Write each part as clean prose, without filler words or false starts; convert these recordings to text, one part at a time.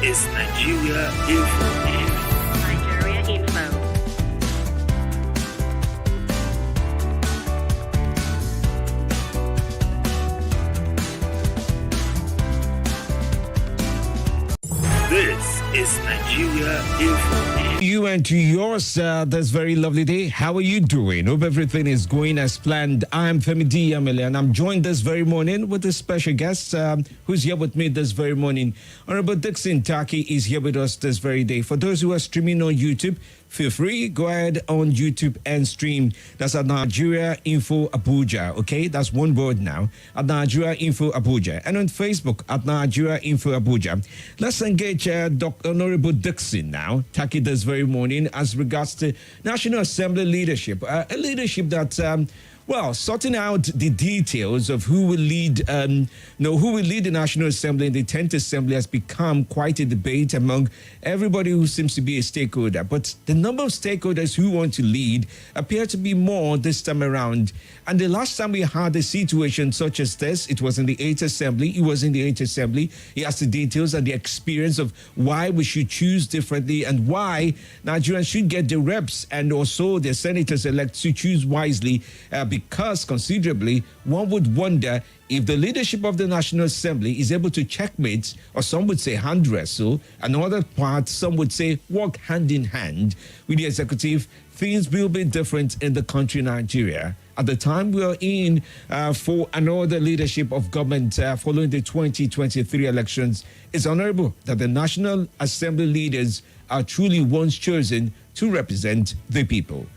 is Nigeria Info. Nigeria Info. This is Nigeria Info. You and to yours this very lovely day. How are you doing? Hope everything is going as planned. I'm Femi D. and I'm joined this very morning with a special guest who's here with me this very morning. Honorable Dixon Taki is here with us this very day. For those who are streaming on YouTube, feel free, go ahead on YouTube and stream. That's at Nigeria Info Abuja, okay? That's one word now, at Nigeria Info Abuja. And on Facebook, at Nigeria Info Abuja. Let's engage Dr. Honorable Dixon now, Taki, this very morning, as regards to National Assembly leadership. A leadership that... sorting out the details of who will lead, who will lead the National Assembly and the 10th Assembly has become quite a debate among everybody who seems to be a stakeholder. But the number of stakeholders who want to lead appear to be more this time around. And the last time we had a situation such as this, it was in the 8th Assembly. He was in the 8th Assembly. He has the details and the experience of why we should choose differently and why Nigerians should get the reps and also the senators elect to choose wisely. Because considerably, one would wonder if the leadership of the National Assembly is able to checkmate, or some would say hand wrestle, and other parts, some would say walk hand in hand with the executive. Things will be different in the country, Nigeria. At the time we are in for another leadership of government following the 2023 elections, it's honorable that the National Assembly leaders are truly ones chosen to represent the people.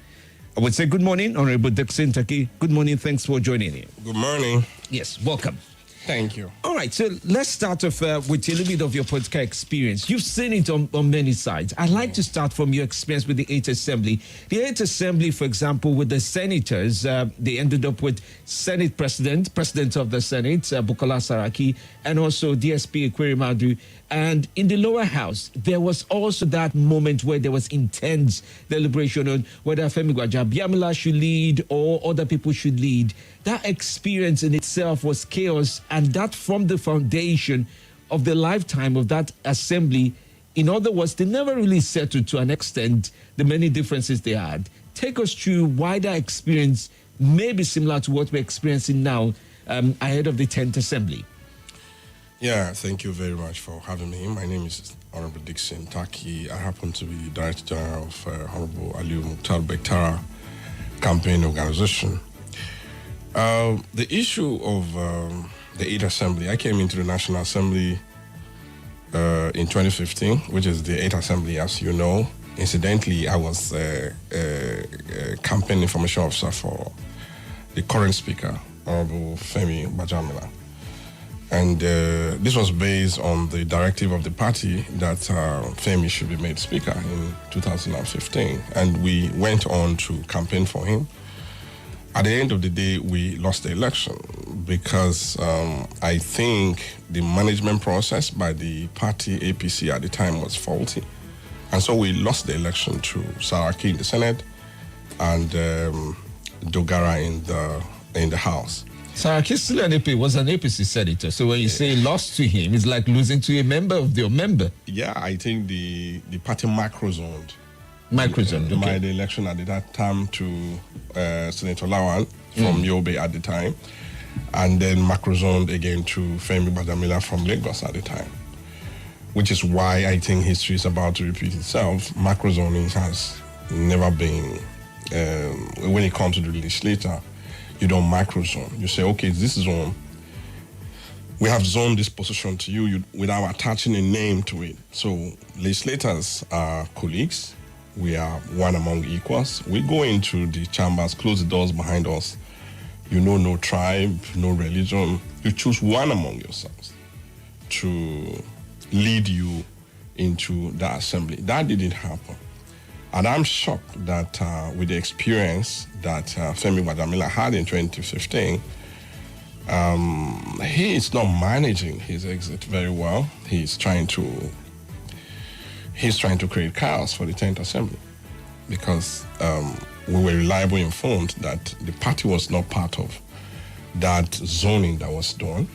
I would say good morning, Honorable Dixon Taki. Good morning. Thanks for joining in. Good morning. Yes, welcome. Thank you. All right, so let's start off with a little bit of your political experience. You've seen it on many sides. I'd like to start from your experience with the 8th Assembly. The 8th Assembly, for example, with the senators, they ended up with Senate President of the Senate, Bukola Saraki, and also DSP Ekweremadu. And in the lower house, there was also that moment where there was intense deliberation on whether Femi Gbajabiamila should lead or other people should lead. That experience in itself was chaos, and that formed the foundation of the lifetime of that assembly. In other words, they never really settled to an extent the many differences they had. Take us through why that experience may be similar to what we're experiencing now ahead of the 10th Assembly. Yeah, thank you very much for having me. My name is Honorable Dixon Taki. I happen to be Director General of Honorable Aliu Mukhtar Bektara Campaign Organization. The issue of the 8th Assembly, I came into the National Assembly in 2015, which is the 8th Assembly, as you know. Incidentally, I was a campaign information officer for the current speaker, Honorable Femi Gbajabiamila. And this was based on the directive of the party that Femi should be made speaker in 2015. And we went on to campaign for him. At the end of the day, we lost the election because I think the management process by the party APC at the time was faulty. And so we lost the election to Saraki in the Senate and Dogara in the House. Saraki still an AP, was an APC senator. So when you say lost to him, it's like losing to a member of your member. Yeah, I think the party macro-zoned. Okay. The election at that time to Senator Lawan from Yobe at the time, and then macro-zoned again to Femi Gbajabiamila from Lagos at the time, which is why I think history is about to repeat itself. Macro-zoning has never been, when it comes to the legislature, you don't macro-zone. You say, okay, this is on. We have zoned this position to you without attaching a name to it. So legislators are colleagues. We are one among equals. We go into the chambers, close the doors behind us. You know, no tribe, no religion. You choose one among yourselves to lead you into the assembly. That didn't happen. And I'm shocked that with the experience that Femi Gbajabiamila had in 2015, he is not managing his exit very well. He's trying to create chaos for the 10th Assembly because we were reliably informed that the party was not part of that zoning that was done.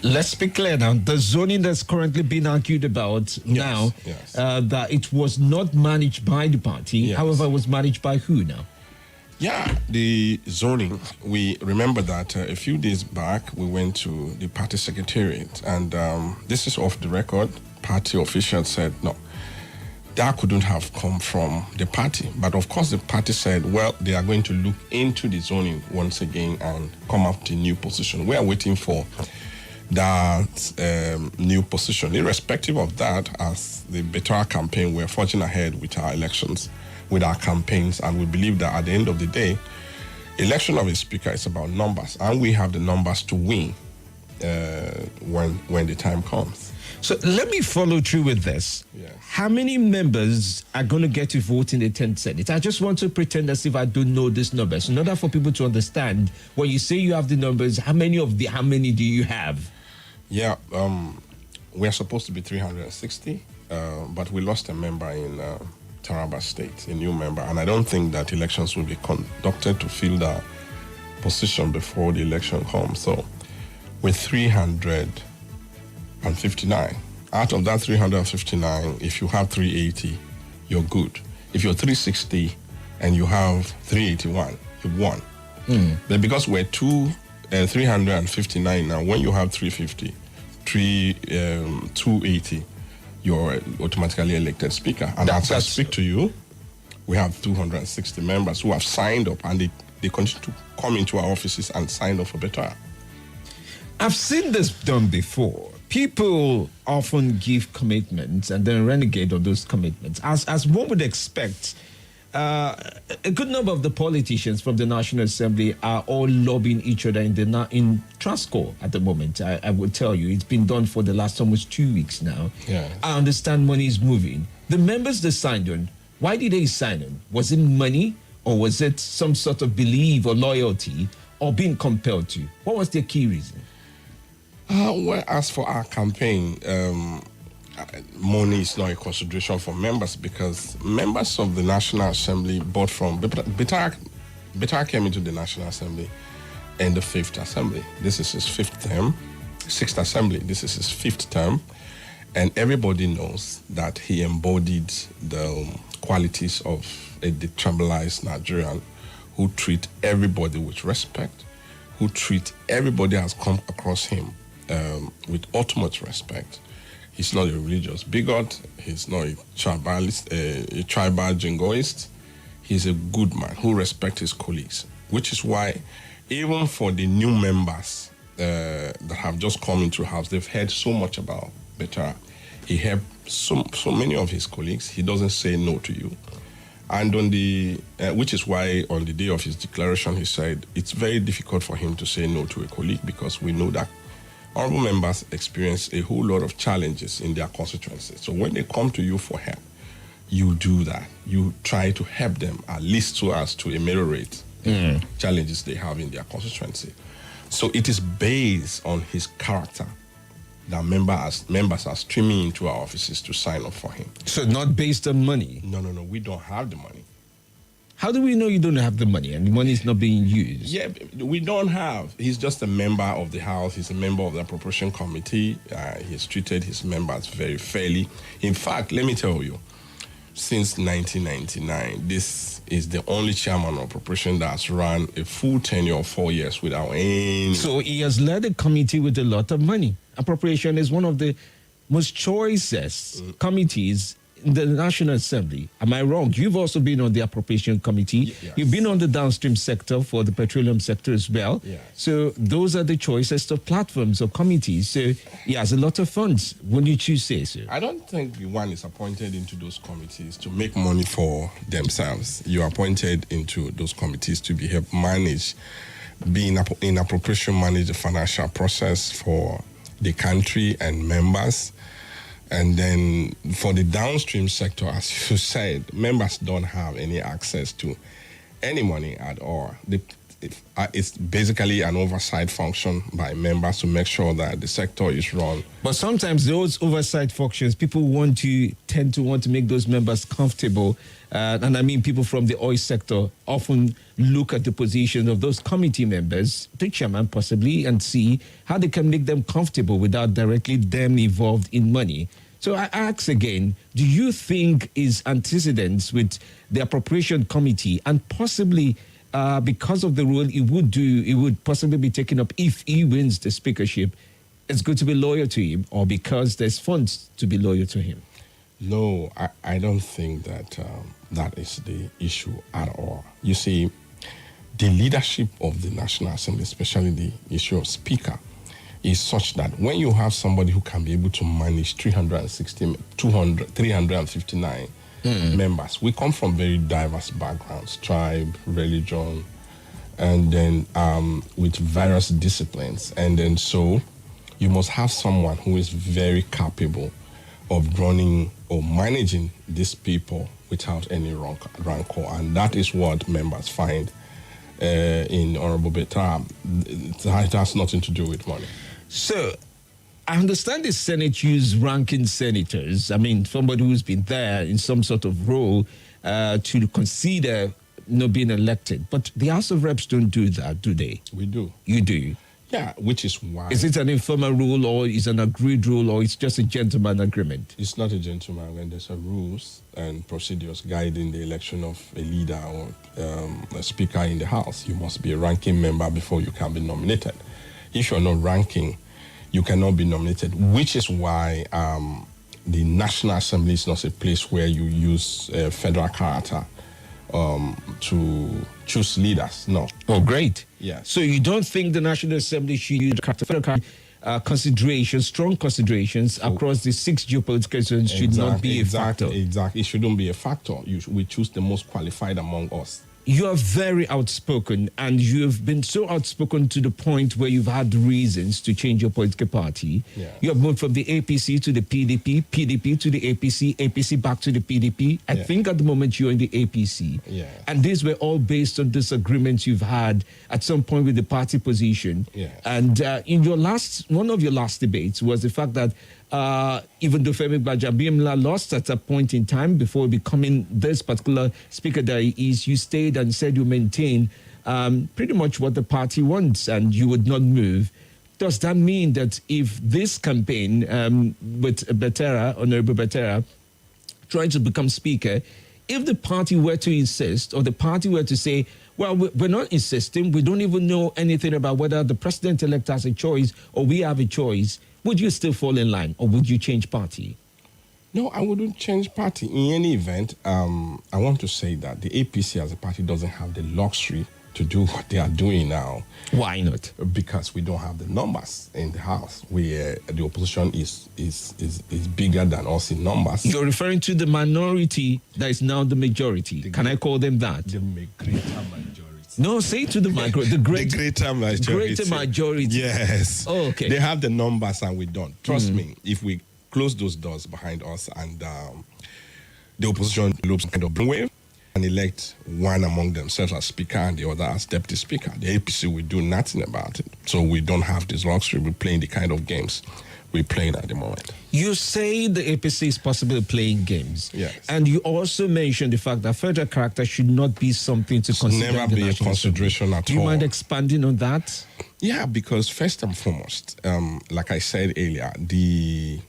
Let's be clear now. The zoning that's currently being argued about now, yes. that it was not managed by the party. Yes. However, it was managed by who now? Yeah, the zoning, we remember that a few days back we went to the party secretariat, and this is off the record. Party officials said no, that couldn't have come from the party. But of course, the party said, well, they are going to look into the zoning once again and come up with a new position. We are waiting for that new position. Irrespective of that, as the Better campaign, we're forging ahead with our elections, with our campaigns, and we believe that at the end of the day, election of a speaker is about numbers, and we have the numbers to win when the time comes. So let me follow through with this. Yes. How many members are going to get to vote in the 10th Senate? I just want to pretend as if I don't know these numbers in order for people to understand. When you say you have the numbers, how many do you have? Yeah, we're supposed to be 360, but we lost a member in Taraba State, a new member, and I don't think that elections will be conducted to fill that position before the election comes. So with 359, out of that 359, if you have 380, you're good. If you're 360 and you have 381, you've won. But because we're 359 now, when you have 350, 280, you're automatically elected speaker. And as I speak to you, we have 260 members who have signed up, and they continue to come into our offices and sign up for Better. I've seen this done before. People often give commitments and then renegade on those commitments. As one would expect, a good number of the politicians from the National Assembly are all lobbying each other in Transco at the moment. I will tell you, it's been done for the last almost 2 weeks now. Yes. I understand money is moving. The members they signed on, why did they sign on? Was it money, or was it some sort of belief or loyalty, or being compelled to? What was their key reason? Well, as for our campaign, money is not a consideration for members, because members of the National Assembly bought from Better came into the National Assembly in the 5th Assembly. This is his 5th term. 6th Assembly, this is his 5th term. And everybody knows that he embodied the qualities of a detribalized Nigerian who treat everybody with respect, who treat everybody has come across him with utmost respect. He's not a religious bigot. He's not a tribalist, a tribal jingoist. He's a good man who respects his colleagues, which is why even for the new members that have just come into the house, they've heard so much about Better. He helped so many of his colleagues. He doesn't say no to you. And on which is why on the day of his declaration, he said it's very difficult for him to say no to a colleague, because we know that honorable members experience a whole lot of challenges in their constituencies. So when they come to you for help, you do that. You try to help them, at least so as to ameliorate challenges they have in their constituency. So it is based on his character that members are streaming into our offices to sign up for him. So not based on money? No, we don't have the money. How do we know you don't have the money and the money is not being used? Yeah, we don't have. He's just a member of the House. He's a member of the Appropriation Committee. He's treated his members very fairly. In fact, let me tell you, since 1999, this is the only chairman of Appropriation that has run a full tenure of 4 years without any... So he has led a committee with a lot of money. Appropriation is one of the most choicest committees in the National Assembly. Am I wrong? You've also been on the Appropriation Committee. Yes. You've been on the downstream sector for the petroleum sector as well. Yes. So those are the choicest of platforms or committees. So he has a lot of funds. Wouldn't you say so? I don't think one is appointed into those committees to make money for themselves. You're appointed into those committees to be help manage, be in appropriation, manage the financial process for the country and members. And then for the downstream sector, as you said, members don't have any access to any money at all. it's basically an oversight function by members to make sure that the sector is run. But sometimes those oversight functions, people tend to want to make those members comfortable. And I mean, people from the oil sector often look at the position of those committee members, the chairman possibly, and see how they can make them comfortable without directly them involved in money. So I ask again, do you think is antecedents with the appropriation committee and possibly because of the role it would possibly be taken up if he wins the speakership, it's good to be loyal to him, or because there's funds to be loyal to him? No, I don't think that that is the issue at all. You see, the leadership of the National Assembly, especially the issue of speaker, is such that when you have somebody who can be able to manage 359 members, we come from very diverse backgrounds, tribe, religion, and then with various disciplines. And then so you must have someone who is very capable of running or managing these people without any rancor. And that is what members find in Honorable Betara. It has nothing to do with money. So I understand the Senate use ranking senators. I mean, somebody who's been there in some sort of role to consider being elected. But the House of Reps don't do that, do they? We do. You do? Yeah, which is why. Is it an informal rule, or is it an agreed rule, or it's just a gentleman agreement? It's not a gentleman agreement. There's a rules and procedures guiding the election of a leader or a speaker in the House. You must be a ranking member before you can be nominated. If you're not ranking, you cannot be nominated, which is why the National Assembly is not a place where you use federal character to choose leaders. No. Oh, great. Yes. So you don't think the National Assembly should use federal considerations, strong considerations across the 6 geopolitical zones should not be a factor? Exactly. It shouldn't be a factor. We choose the most qualified among us. You are very outspoken, and you've been so outspoken to the point where you've had reasons to change your political party. Yeah. You have moved from the APC to the PDP, PDP to the APC, APC back to the PDP. I think at the moment you're in the APC. Yeah. And these were all based on disagreements you've had at some point with the party position. Yeah. And in one of your last debates was the fact that even though Femi Gbajabiamila lost at a point in time before becoming this particular speaker that he is, you stayed and said you maintain pretty much what the party wants and you would not move. Does that mean that if this campaign with Honorable Betara, trying to become speaker, if the party were to insist, or the party were to say, well, we're not insisting, we don't even know anything about whether the president-elect has a choice or we have a choice, would you still fall in line, or would you change party? No, I wouldn't change party. In any event, I want to say that the APC as a party doesn't have the luxury to do what they are doing now. Why not? Because we don't have the numbers in the House. The opposition is bigger than us in numbers. You're referring to the minority that is now the majority. Can I call them that? The greater majority. No, say to the the greater majority. Greater majority. Yes. Oh, okay. They have the numbers and we don't. Trust me, if we close those doors behind us and the opposition looks kind of wave and elect one among themselves as speaker and the other as deputy speaker, the APC will do nothing about it. So we don't have this luxury. We're playing the kind of games we're playing at the moment. You say the APC is possibly playing games. Yes. And you also mentioned the fact that federal character should not be something to consider. Never be a consideration at all. Do you mind expanding on that? Yeah, because first and foremost, like I said earlier, the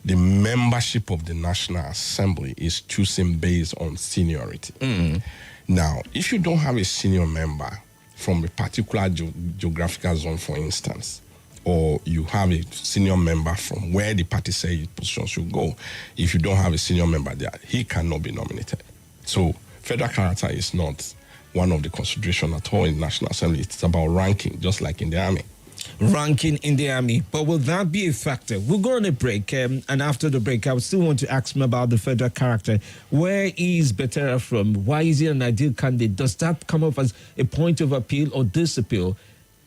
membership of the National Assembly is choosing based on seniority. Now, if you don't have a senior member from a particular geographical zone, for instance, or you have a senior member from where the party says his position should go, if you don't have a senior member there, he cannot be nominated. So federal character is not one of the considerations at all in the National Assembly. It's about ranking, just like in the army. Ranking in the army. But will that be a factor? We'll go on a break, and after the break, I would still want to ask him about the federal character. Where is Betara from? Why is he an ideal candidate? Does that come up as a point of appeal or disappeal?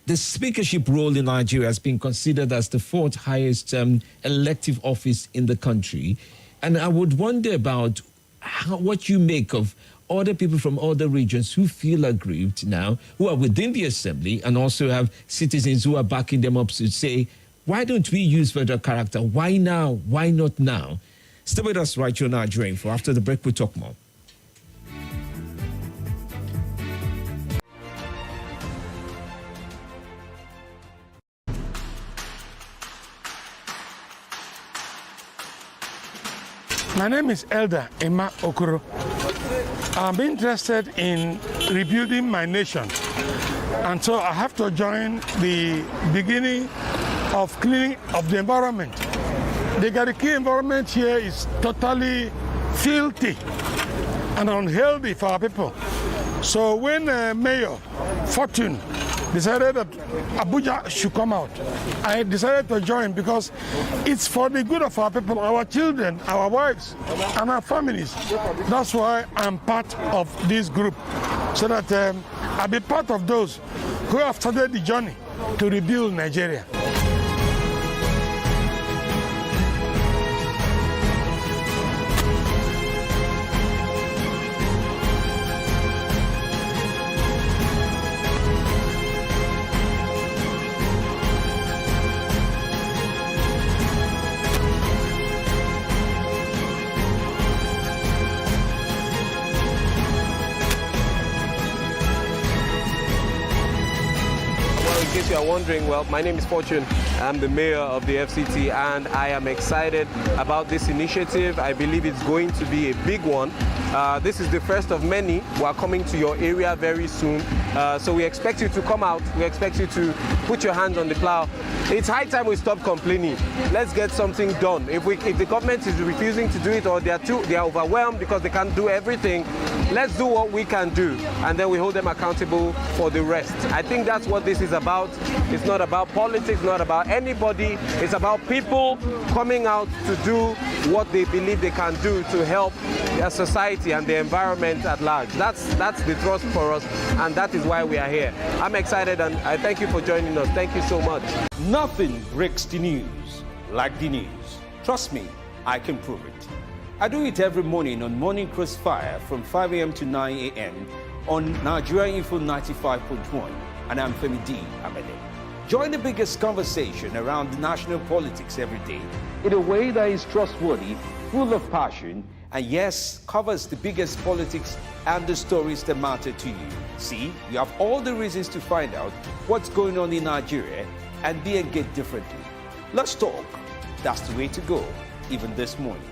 The speakership role in Nigeria has been considered as the 4th highest elective office in the country. And I would wonder about what you make of other people from other regions who feel aggrieved now, who are within the assembly, and also have citizens who are backing them up to say, why don't we use federal character? Why now? Why not now? Stay with us right here on Nigeria Info. After the break, we'll talk more. My name is Elder Emma Okoro. I'm interested in rebuilding my nation, and so I have to join the beginning of cleaning of the environment. The Gariki environment here is totally filthy and unhealthy for our people. So when Mayor Fortune decided that Abuja should come out, I decided to join because it's for the good of our people, our children, our wives, and our families. That's why I'm part of this group, so that I'll be part of those who have started the journey to rebuild Nigeria. In case you are wondering, well, my name is Fortune. I'm the mayor of the FCT, and I am excited about this initiative. I believe it's going to be a big one. This is the first of many. We are coming to your area very soon. So we expect you to come out. We expect you to put your hands on the plow. It's high time we stop complaining. Let's get something done. If the government is refusing to do it, or they are overwhelmed because they can't do everything, let's do what we can do, and then we hold them accountable for the rest. I think that's what this is about. It's not about politics, not about anybody. It's about people coming out to do what they believe they can do to help their society and the environment at large. That's the thrust for us, and that is why we are here. I'm excited, and I thank you for joining us. Thank you so much. Nothing breaks the news like the news. Trust me, I can prove it. I do it every morning on Morning Crossfire from 5 a.m. to 9 a.m. on Nigeria Info 95.1, and I'm Femi D. Amede. Join the biggest conversation around national politics every day in a way that is trustworthy, full of passion, and yes, covers the biggest politics and the stories that matter to you. See, you have all the reasons to find out what's going on in Nigeria and be engaged differently. Let's talk. That's the way to go, even this morning.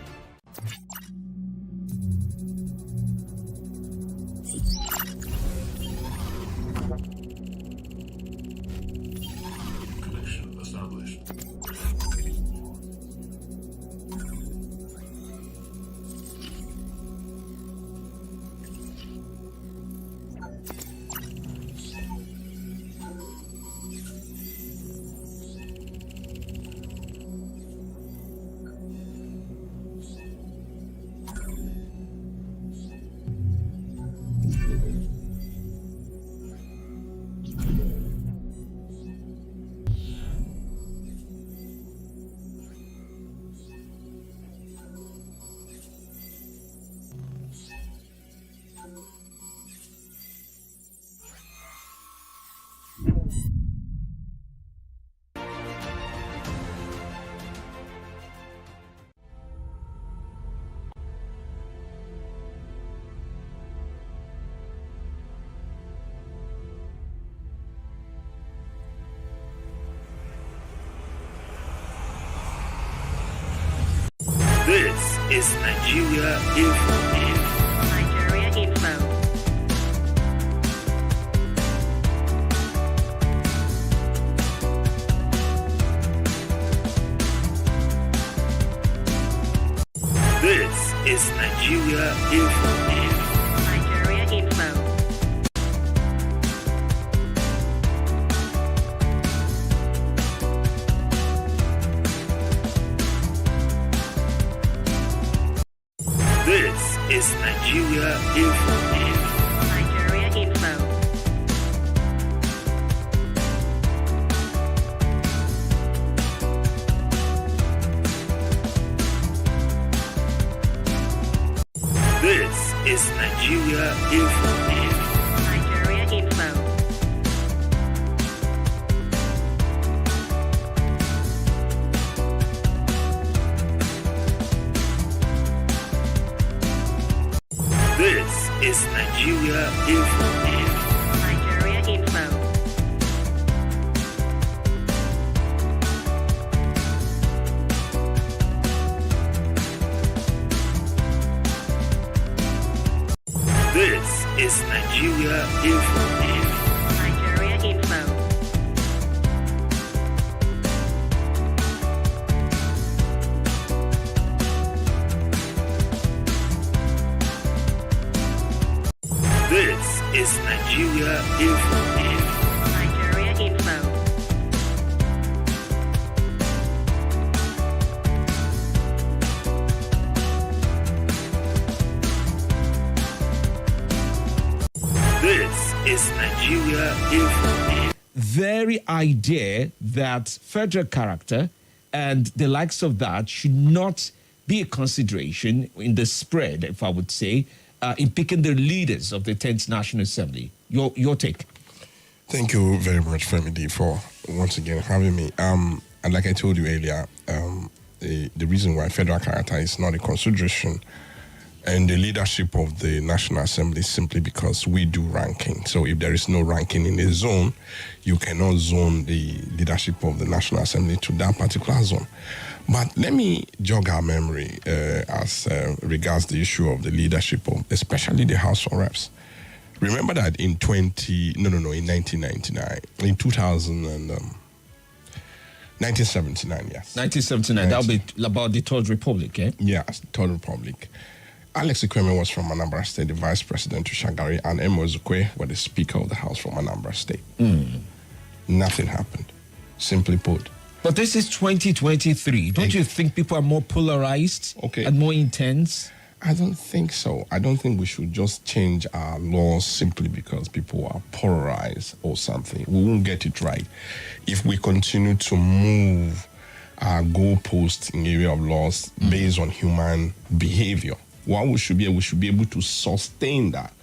Connection established. This is Nigeria Info. Nigeria Info. This is Nigeria Info. Nigeria Info. This is Nigeria Info. Nigeria Info. This is is Nigeria Info. Nigeria Info. This is Nigeria Info. Nigeria Info. This is Nigeria Info. Nigeria Info. This is Nigeria Info. Nigeria Info. This is Nigeria Info. Very idea that federal character and the likes of that should not be a consideration in the spread, if I would say, in picking the leaders of the 10th National Assembly. Your take. Thank you very much, Femi D, for once again having me. And like I told you earlier, the reason why federal character is not a consideration and the leadership of the National Assembly is simply because we do ranking. So if there is no ranking in a zone, you cannot zone the leadership of the National Assembly to that particular zone. But let me jog our memory as regards the issue of the leadership of especially the House of Reps. Remember that in 1999, in 1979, yes. 1979, that'll be about the Third Republic, eh? Yes, Third Republic. Alex Ekweme was from Anambra State, the vice president to Shagari, and Emo Zukwe was the speaker of the House from Anambra State. Nothing happened, simply put. But this is 2023. Don't you think people are more polarized and more intense? I don't think so. I don't think we should just change our laws simply because people are polarized or something. We won't get it right if we continue to move our goalposts in the area of laws based on human behavior. What we should be able to sustain that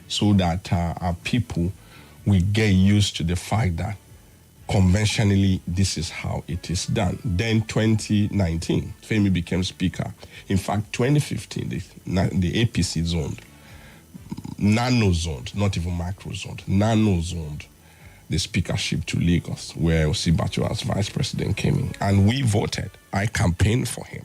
so that our people will get used to the fact that conventionally this is how it is done. Then 2019, Femi became speaker. In fact, 2015, the APC zoned, nano-zoned, not even micro-zoned, nano-zoned the speakership to Lagos, where Osibajo as vice president came in. And we voted. I campaigned for him.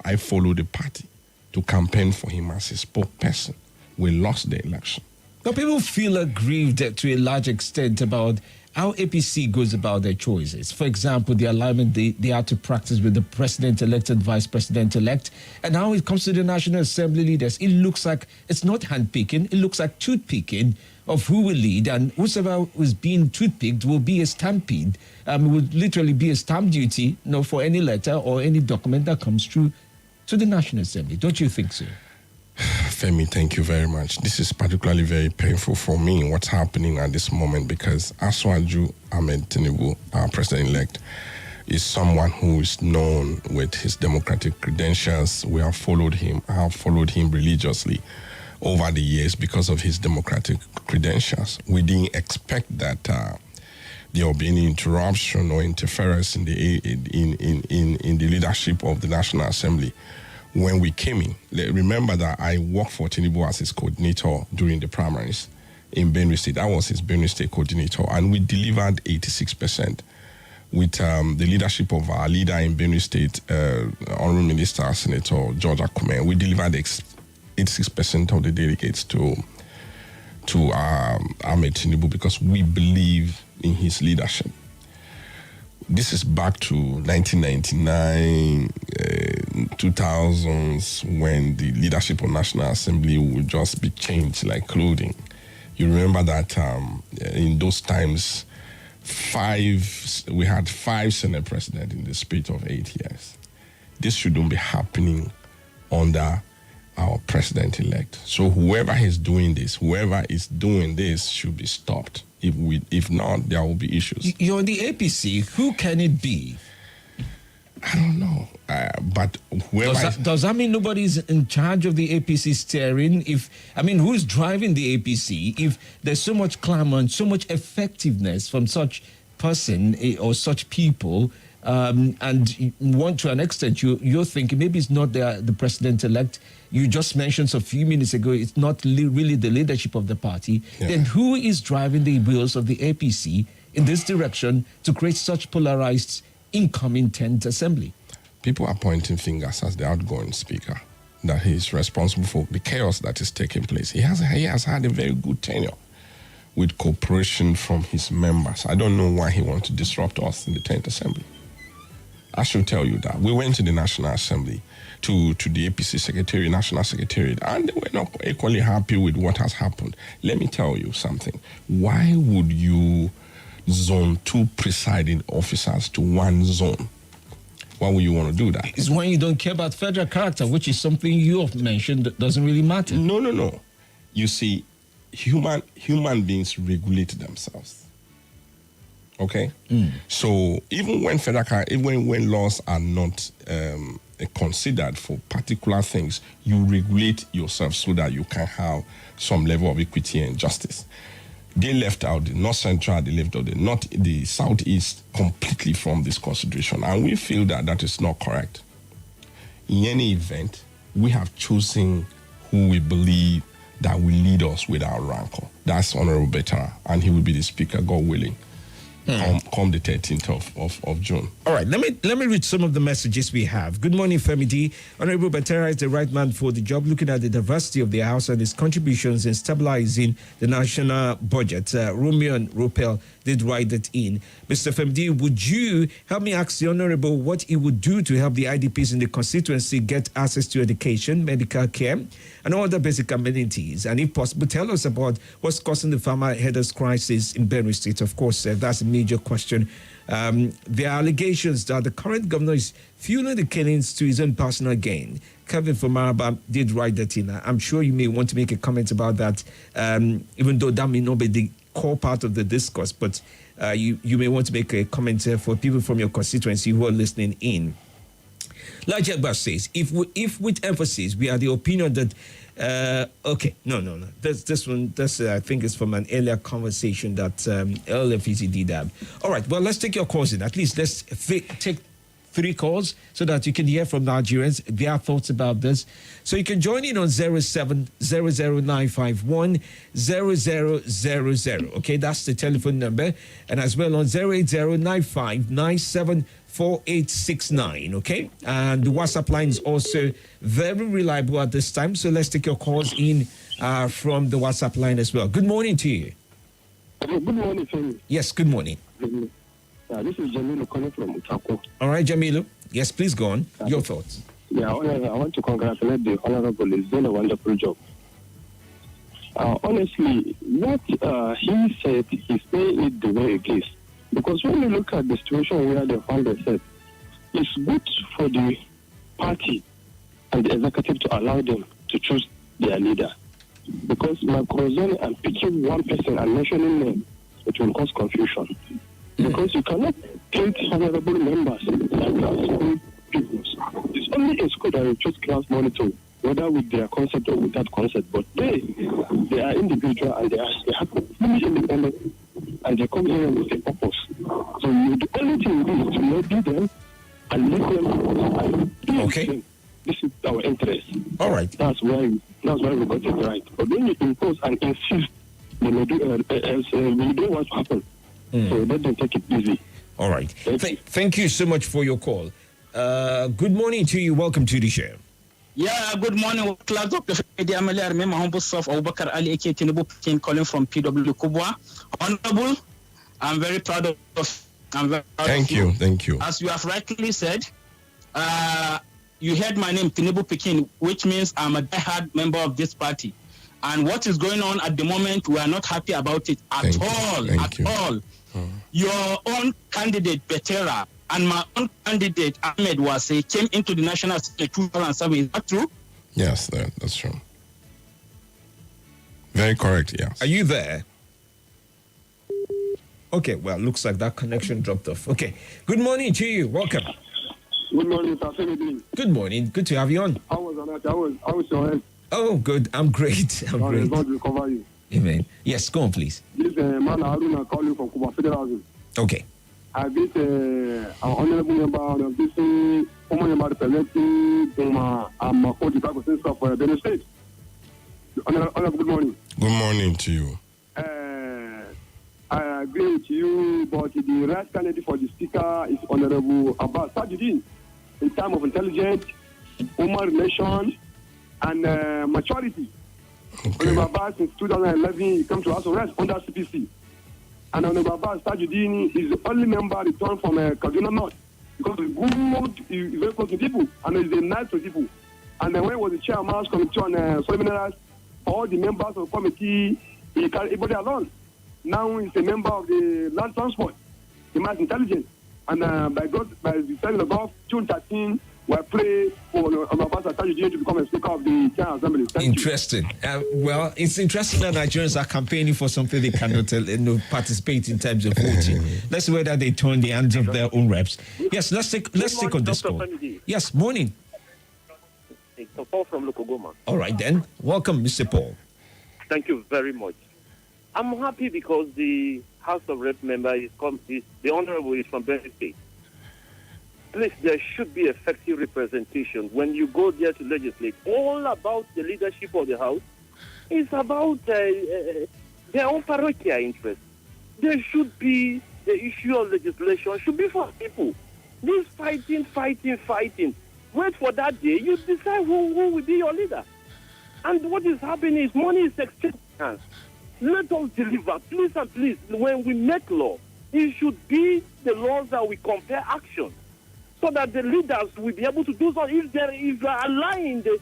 I followed the party to campaign for him as a spokesperson. We lost the election. But people feel aggrieved to a large extent about how APC goes about their choices. For example, the alignment they are to practice with the president-elect and vice president-elect. And how it comes to the National Assembly leaders, it looks like it's not handpicking. It looks like toothpicking of who will lead. And whoever is being toothpicked will be a stampede. It would literally be a stamp duty, for any letter or any document that comes through to the National Assembly. Don't you think so? Femi, thank you very much. This is particularly very painful for me, what's happening at this moment, because Asiwaju Ahmed Tinubu, our president-elect, is someone who is known with his democratic credentials. We have followed him. I have followed him religiously over the years because of his democratic credentials. We didn't expect that there will be any interruption or interference in the leadership of the National Assembly. When we came in, remember that I worked for Tinubu as his coordinator during the primaries in Benue State. I was his Benue State coordinator, and we delivered 86% with the leadership of our leader in Benue State, Honorable Minister Senator George Akume. We delivered 86% of the delegates to Ahmed Tinubu because we believe in his leadership. This is back to 1999, 2000s, when the leadership of National Assembly would just be changed like clothing. You remember that in those times, we had 5 Senate presidents in the space of 8 years. This shouldn't be happening under our president-elect. So whoever is doing this should be stopped. If not, there will be issues. You're the APC. Who can it be? I don't know. But whoever... Does that mean nobody's in charge of the APC steering? Who's driving the APC if there's so much clamor and so much effectiveness from such person or such people, and one to an extent you're thinking maybe it's not the president-elect. You just mentioned a few minutes ago it's not really the leadership of the party. Yeah. Then who is driving the wheels of the APC in this direction to create such polarized incoming 10th assembly? People are pointing fingers as the outgoing speaker that he's responsible for the chaos that is taking place. He has had a very good tenure with cooperation from his members. I don't know why he wants to disrupt us in the 10th Assembly. I should tell you that. We went to the National Assembly, to the APC Secretariat, National Secretariat, and they were not equally happy with what has happened. Let me tell you something. Why would you zone 2 presiding officers to 1 zone? Why would you want to do that? It's when you don't care about federal character, which is something you have mentioned that doesn't really matter. No. You see, human beings regulate themselves. Okay? So even when when laws are not considered for particular things, you regulate yourself so that you can have some level of equity and justice. They left out the North Central, they left out the Southeast completely from this consideration. And we feel that that is not correct. In any event, we have chosen who we believe that will lead us without rancor. That's Honorable Betara, and he will be the speaker, God willing, come the 13th of June. All right, let me read some of the messages we have. Good morning, Femi D. Honorable Betara is the right man for the job, looking at the diversity of the House and its contributions in stabilizing the national budget. Romeo and Ropel did write that in. Mr. Femi D, would you help me ask the Honorable what he would do to help the IDPs in the constituency get access to education, medical care, and all other basic amenities? And if possible, tell us about what's causing the farmer headers crisis in Benue State. Of course, that's a major question. There are allegations that the current governor is fueling the killings to his own personal gain. Kevin from Maraba did write that in. I'm sure you may want to make a comment about that, even though that may not be the core part of the discourse, but you may want to make a comment for people from your constituency who are listening in. Like Agba says, if with emphasis we are the opinion that no. This one I think is from an earlier conversation that LFEC did have. All right, well, let's take your calls in. At least let's take 3 calls so that you can hear from Nigerians their thoughts about this. So you can join in on 07009510000. Okay, that's the telephone number, and as well on 08095974869. Okay, and the WhatsApp line is also very reliable at this time. So let's take your calls in from the WhatsApp line as well. Good morning to you. Good morning, Femi. Yes, good morning. This is Jamilu calling from Utako. All right, Jamilu. Yes, please go on. Your thoughts. Yeah, I want to congratulate the Honorable. He's done a wonderful job. Honestly, what he said, he's saying it the way it is. Because when you look at the situation where they found themselves, it's good for the party and the executive to allow them to choose their leader. Because my concern, I'm picking one person and mentioning them, it will cause confusion. Because you cannot treat honorable members like school pupils. It's only in school that you choose class monitor, whether with their concept or without concept. But they are individual and they have fully independent, and they come here with a purpose. So the only thing you do is to lobby them and let them. Okay. Them. This is our interest. All right. That's why we got it right. But when you impose and insist, we do what happened. So let them take it easy. All right. Thank you so much for your call. Good morning to you. Welcome to the show. Yeah, good morning. Class Dr. Fedi Amele, I remember humble self, Abubakar Ali, A.K. Tinubu Pekin, calling from PW Kubwa. Honorable, I'm very proud of you. Thank you. As you have rightly said, you heard my name, Tinubu Pekin, which means I'm a diehard member of this party. And what is going on at the moment, we are not happy about it at all. Your own candidate, Betera, and my own candidate, Ahmed Wase, came into the National Assembly in 2007. Is that true? Yes, that's true. Very correct, yes. Are you there? Okay, well, looks like that connection dropped off. Okay. Good morning to you. Welcome. Good morning, Mr. Femi. Good morning. Good to have you on. How was your health? Oh, good. I'm great. I'm great. God will cover you. Amen. Yes, go on, please. This man Aruna calling from Kuba Federalism. Okay. I beat an honorable member of this former member representing Mako the Bible Center for Benue State. Honorable, good morning. Good morning to you. I agree with you, but the right candidate for the speaker is Honorable Abbas Sajidin in terms of intelligence, human relations, and maturity. Okay. Honorable Abbas, since 2011, he came to house arrest under CPC. And Honorable Abbas Tajudeen is the only member returned from Kaduna North because he's very close to people and he's nice to people. And then when he was the chairman's committee on seminars, all the members of the committee, he carried everybody along. Now he's a member of the land transport, the mass intelligence. And by the sign of God, June 13, we pray for Abbas Tajudeen to become a speaker of the General Assembly. Interesting. Well, it's interesting that Nigerians are campaigning for something they cannot participate in terms of voting. Let's see whether they turn the hands of their own reps. Yes, let's take on this call. Yes, morning. It's Paul from Lokogoma. All right then. Welcome, Mr. Paul. Thank you very much. I'm happy because the House of Rep member the Honorable is from Benue State. Please, there should be effective representation when you go there to legislate. All about the leadership of the House is about their own parochial interest. There should be the issue of legislation should be for people. This fighting. Wait for that day. You decide who will be your leader. And what is happening is money is exchanged hands. Let us deliver, please and please. When we make law, it should be the laws that we compare action, so that the leaders will be able to do so. If you are allowing the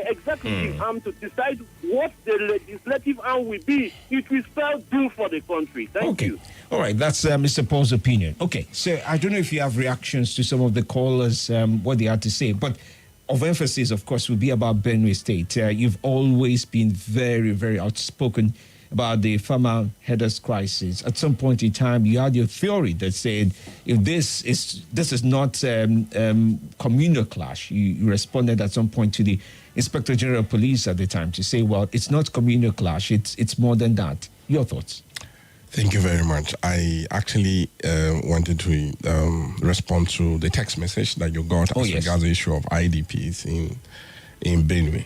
executive arm to decide what the legislative arm will be, it will spell doom for the country. Thank you. All right, that's Mr. Paul's opinion. Okay, so I don't know if you have reactions to some of the callers, what they had to say, but of emphasis, of course, will be about Benue State. You've always been very, very outspoken about the farmer headers crisis. At some point in time, you had your theory that said, if this is not communal clash, you responded at some point to the Inspector General of Police at the time to say, well, it's not communal clash, it's more than that. Your thoughts? Thank you very much. I actually wanted to respond to the text message that you got as regards the issue of IDPs in Benue.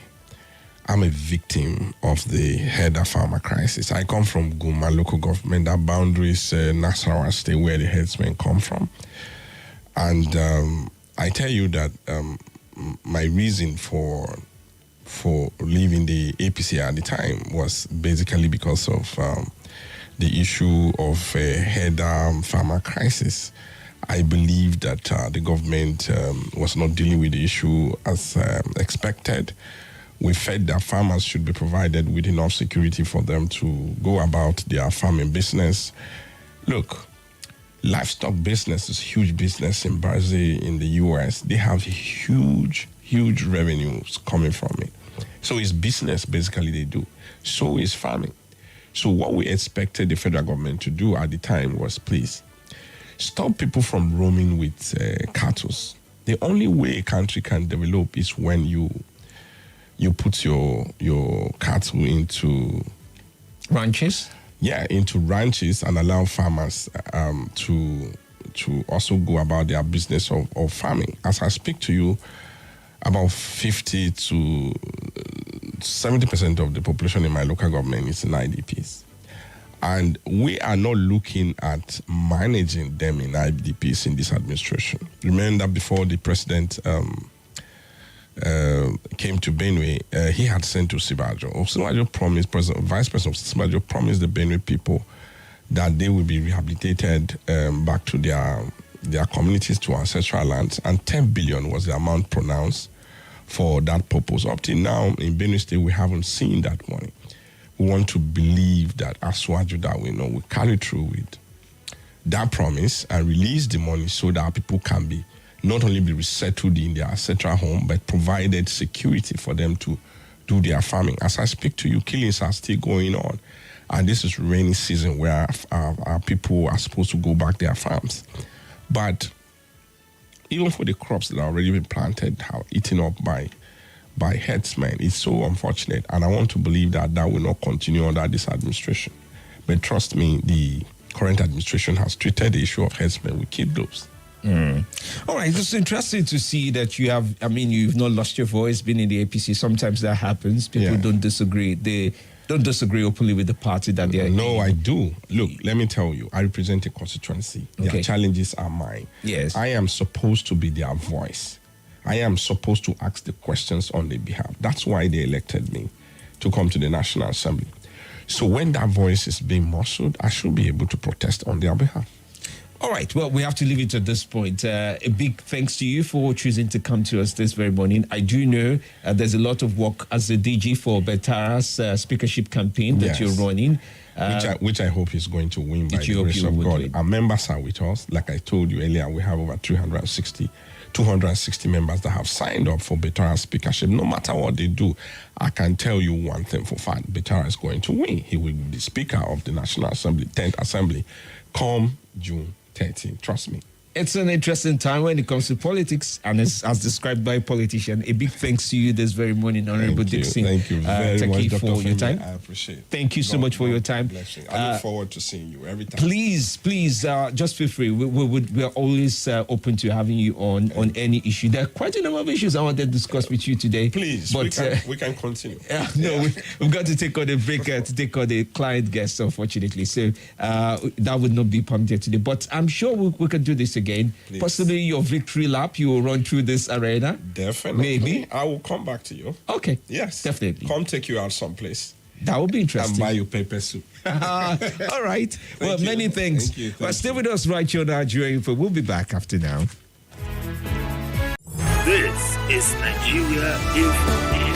I'm a victim of the header farmer crisis. I come from Guma local government, that boundaries Nasarawa state where the headsmen come from. And I tell you that my reason for leaving the APC at the time was basically because of the issue of a header farmer crisis. I believe that the government was not dealing with the issue as expected. We felt that farmers should be provided with enough security for them to go about their farming business. Look, livestock business is huge business in Brazil, in the US. They have huge revenues coming from it. So it's business basically they do. So is farming. So what we expected the federal government to do at the time was, please, stop people from roaming with cattle. The only way a country can develop is when you put your cattle into ranches. Yeah, into ranches and allow farmers to also go about their business of farming. As I speak to you, about 50 to 70% of the population in my local government is in IDPs. And we are not looking at managing them in IDPs in this administration. Remember that before the president came to Benue, he had sent to Sibajo. Sibajo promised, Vice President Sibajo promised the Benue people that they will be rehabilitated back to their communities, to ancestral lands, and 10 billion was the amount pronounced for that purpose. Up till now, in Benue State, we haven't seen that money. We want to believe that Aswaju that we know will carry through with that promise and release the money so that people can be not only be resettled in their ancestral home, but provided security for them to do their farming. As I speak to you, killings are still going on. And this is rainy season where our people are supposed to go back their farms. But even for the crops that are already been planted, how eaten up by herdsmen. It's so unfortunate, and I want to believe that that will not continue under this administration. But trust me, the current administration has treated the issue of herdsmen with kid gloves. All right, it's interesting to see that you have, you've not lost your voice, been in the APC. Sometimes that happens. People don't disagree. They don't disagree openly with the party that they are No, in. I do. Look, let me tell you, I represent a constituency. Okay. Their challenges are mine. Yes. I am supposed to be their voice. I am supposed to ask the questions on their behalf. That's why they elected me to come to the National Assembly. So when that voice is being muscled, I should be able to protest on their behalf. All right, well, we have to leave it at this point. A big thanks to you for choosing to come to us this very morning. I do know there's a lot of work as the DG for Betara's speakership campaign that you're running. Which I hope is going to win by the grace of God. Win. Our members are with us. Like I told you earlier, we have over 260 members that have signed up for Betara's speakership. No matter what they do, I can tell you one thing for fact. Betara is going to win. He will be the Speaker of the National Assembly, 10th Assembly, come June 13. Trust me. It's an interesting time when it comes to politics, and as described by a politician. A big thanks to you this very morning, Honorable Dixon. Thank you very much, Dr. for Femi. your time. I appreciate it. Thank you so much for your time. Bless you. I look forward to seeing you every time. Please, just feel free. We are always open to having you on any issue. There are quite a number of issues I wanted to discuss with you today. Please, but we can continue. We've got to take on a break to take on the client guests, unfortunately. So that would not be permitted today. But I'm sure we can do this again. Please. Possibly your victory lap, you will run through this arena. Definitely. Maybe. I will come back to you. Okay. Yes. Definitely. Come take you out someplace. That would be interesting. And buy you pepper soup. All right. Well, many thanks. Thank you. But stay with us right here on Nigeria Info. We'll be back after now. This is Nigeria Info.